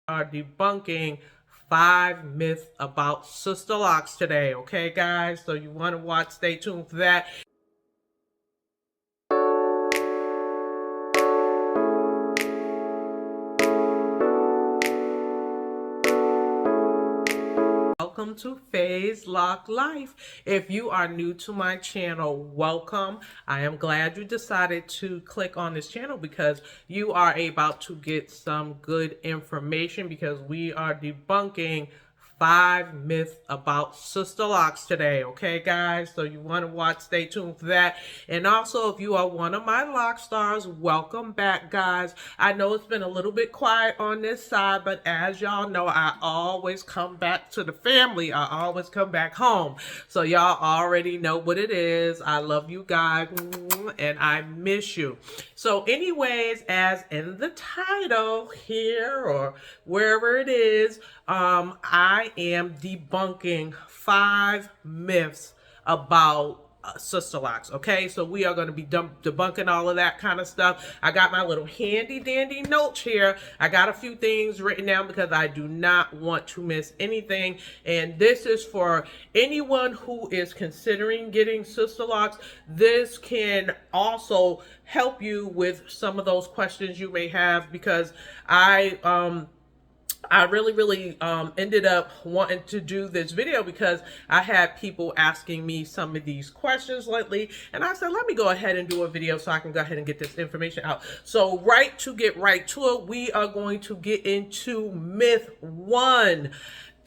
Are debunking 5 myths about Sisterlocks today, okay guys? So you want to watch, stay tuned for that. Welcome to Phase Lock Life. If you are new to my channel, welcome. I am glad you decided to click on this channel because you are about to get some good information because we are debunking 5 myths about Sisterlocks today, okay guys? So you want to watch, stay tuned for that. And also, if you are one of my lock stars, welcome back guys. I know it's been a little bit quiet on this side, but as y'all know, I always come back to the family. I always come back home. So y'all already know what it is. I love you guys and I miss you. So anyways, as in the title here or wherever it is, I am debunking 5 myths about Sisterlocks. Okay, so we are going to be debunking all of that kind of stuff. I got my little handy dandy notes here. I got a few things written down because I do not want to miss anything. And this is for anyone who is considering getting Sisterlocks. This can also help you with some of those questions you may have because I really ended up wanting to do this video because I had people asking me some of these questions lately, and I said, let me go ahead and do a video so I can go ahead and get this information out. So get right to it, we are going to get into myth 1.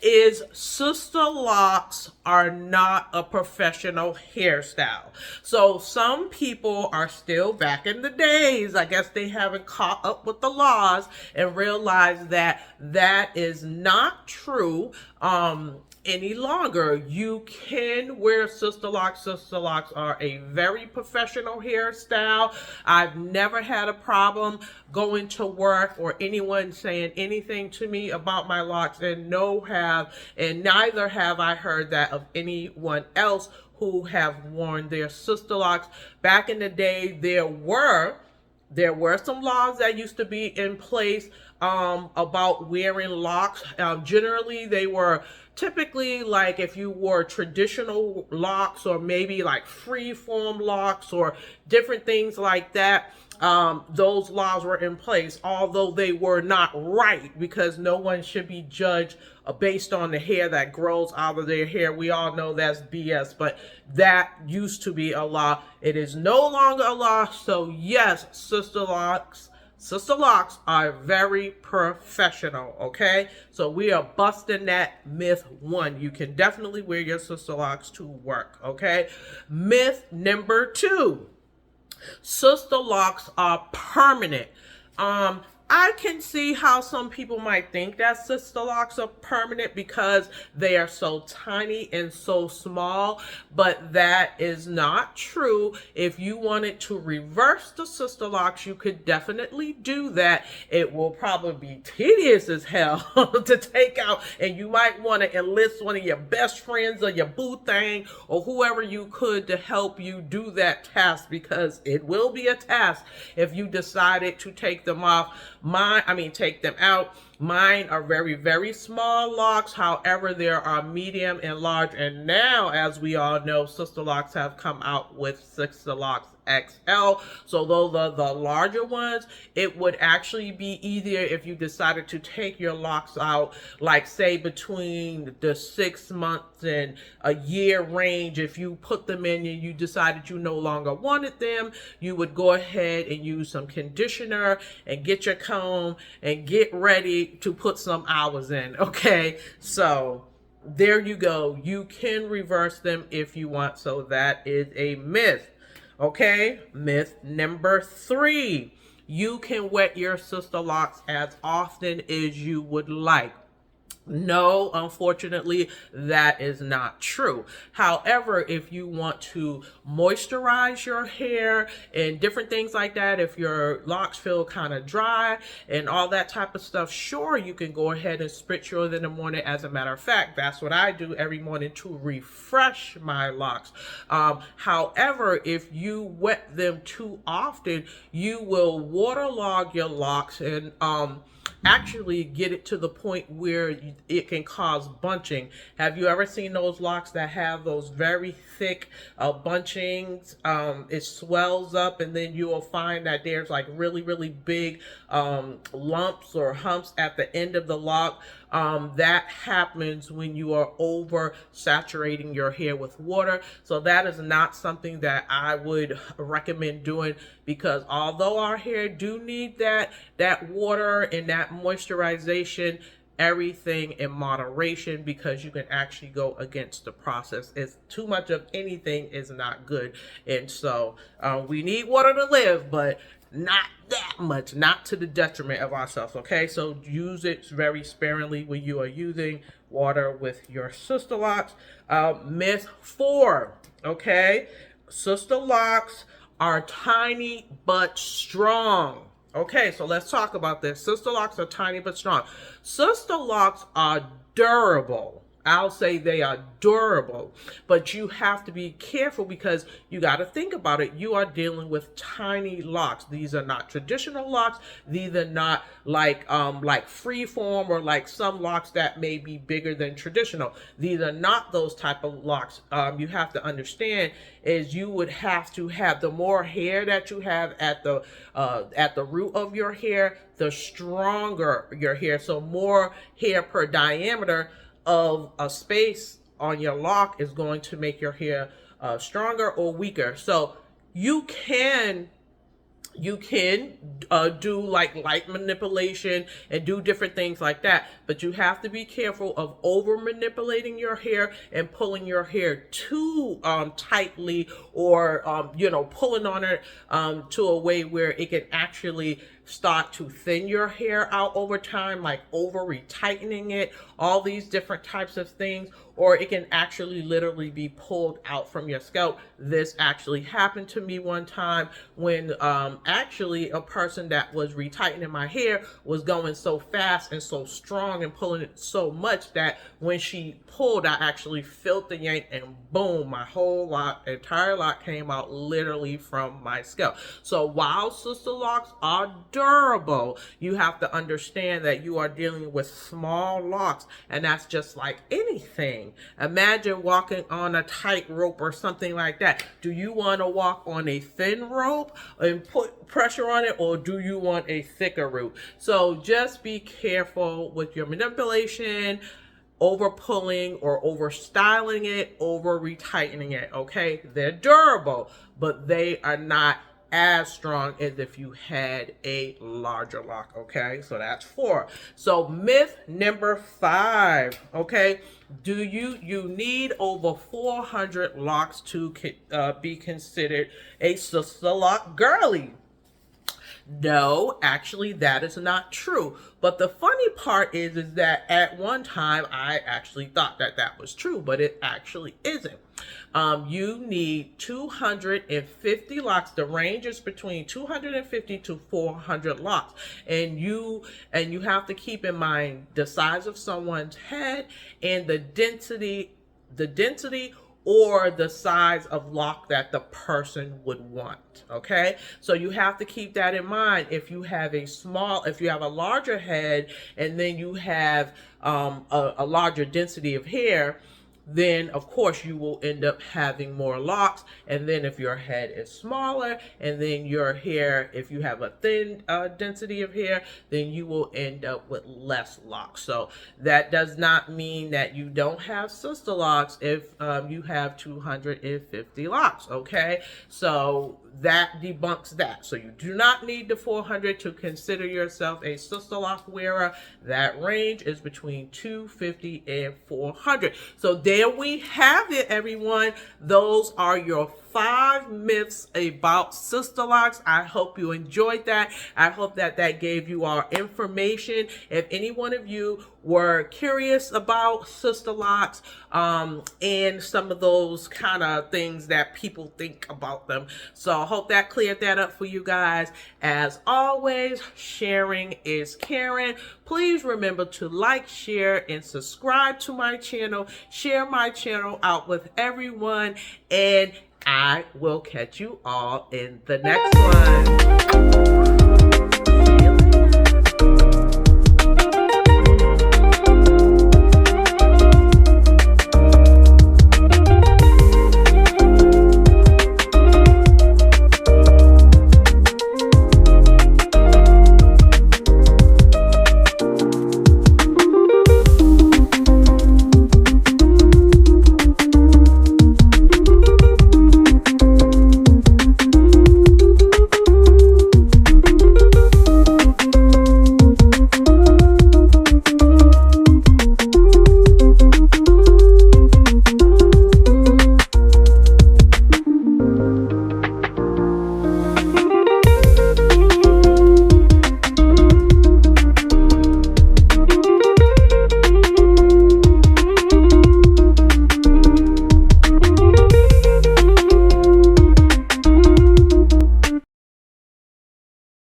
Is Sisterlocks are not a professional hairstyle. So some people are still back in the days, I guess they haven't caught up with the laws and realized that that is not true any longer. You can wear Sisterlocks. Sisterlocks are a very professional hairstyle. I've never had a problem going to work or anyone saying anything to me about my locks, and neither have I heard that of anyone else who have worn their Sisterlocks. Back in the day, there were some laws that used to be in place about wearing locks. Generally, they were typically like if you wore traditional locks or maybe like free form locks or different things like that. Those laws were in place, although they were not right because no one should be judged based on the hair that grows out of their hair. We all know that's BS, but that used to be a law. It is no longer a law. So yes, Sisterlocks are very professional, okay? So we are busting that myth 1. You can definitely wear your Sisterlocks to work, okay? Myth number 2. Sisterlocks are permanent. I can see how some people might think that Sisterlocks are permanent because they are so tiny and so small, but that is not true. If you wanted to reverse the Sisterlocks, you could definitely do that. It will probably be tedious as hell to take out, and you might want to enlist one of your best friends or your boo thing or whoever you could to help you do that task because it will be a task if you decided to take them off. Take them out. Mine are very small locks. However, there are medium and large. And now, as we all know, Sisterlocks have come out with Sisterlocks XL. So those are the larger ones. It would actually be easier if you decided to take your locks out, like say between the 6 months and a year range. If you put them in and you decided you no longer wanted them, you would go ahead and use some conditioner and get your comb and get ready to put some hours in, okay? So there you go. You can reverse them if you want. So that is a myth. Okay, myth number 3. You can wet your Sisterlocks as often as you would like. No, unfortunately, that is not true. However, if you want to moisturize your hair and different things like that, if your locks feel kind of dry and all that type of stuff, sure, you can go ahead and spritz yours in the morning. As a matter of fact, that's what I do every morning to refresh my locks. However, if you wet them too often, you will waterlog your locks and actually get it to the point where it can cause bunching. Have you ever seen those locks that have those very thick bunchings? It swells up, and then you will find that there's like really, really big lumps or humps at the end of the lock. That happens when you are over saturating your hair with water. So that is not something that I would recommend doing, because although our hair do need that water and that moisturization, everything in moderation, because you can actually go against the process. It's too much of anything is not good. And so we need water to live, but not that much, not to the detriment of ourselves. Okay, so use it very sparingly when you are using water with your Sisterlocks. Myth 4, okay, Sisterlocks are tiny but strong. Okay, so let's talk about this. Sisterlocks are tiny but strong. Sisterlocks are durable. I'll say they are durable, but you have to be careful, because you got to think about it. You are dealing with tiny locks. These are not traditional locks. These are not like freeform, or like some locks that may be bigger than traditional. These are not those type of locks. You have to understand is you would have to have, the more hair that you have at the root of your hair, the stronger your hair. So more hair per diameter of a space on your lock is going to make your hair stronger or weaker. So you can do like light manipulation and do different things like that, but you have to be careful of over manipulating your hair and pulling your hair too tightly, or pulling on it to a way where it can actually start to thin your hair out over time, like over retightening it, all these different types of things, or it can actually literally be pulled out from your scalp. This actually happened to me one time when actually a person that was retightening my hair was going so fast and so strong and pulling it so much that when she pulled, I actually felt the yank, and boom, my whole entire lock came out literally from my scalp. So while Sisterlocks are durable, you have to understand that you are dealing with small locks, and that's just like anything. Imagine walking on a tight rope or something like that. Do you want to walk on a thin rope and put pressure on it, or do you want a thicker rope? So just be careful with your manipulation, over pulling or over styling it, over retightening it. Okay, they're durable, but they are not as strong as if you had a larger lock. Okay, so that's 4. So myth number 5, okay, do you need over 400 locks to be considered a Sisterlock girly? No, actually, that is not true. But the funny part is that at one time, I actually thought that that was true, but it actually isn't. You need 250 locks. The range is between 250 to 400 locks. And you have to keep in mind the size of someone's head and the density or the size of lock that the person would want. Okay, so you have to keep that in mind. If you have a larger head, and then you have a larger density of hair, then of course you will end up having more locks. And then if your head is smaller, and then your hair, if you have a thin density of hair, then you will end up with less locks. So that does not mean that you don't have Sisterlocks if you have 250 locks. Okay, so that debunks that. So you do not need the 400 to consider yourself a Sisterlock wearer. That range is between 250 and 400. So there we have it, everyone. Those are your 5 myths about Sisterlocks. I hope you enjoyed that. I hope that gave you our information. If any one of you were curious about Sisterlocks and some of those kind of things that people think about them. So I hope that cleared that up for you guys. As always, sharing is caring. Please remember to like, share, and subscribe to my channel. Share my channel out with everyone, and I will catch you all in the next one.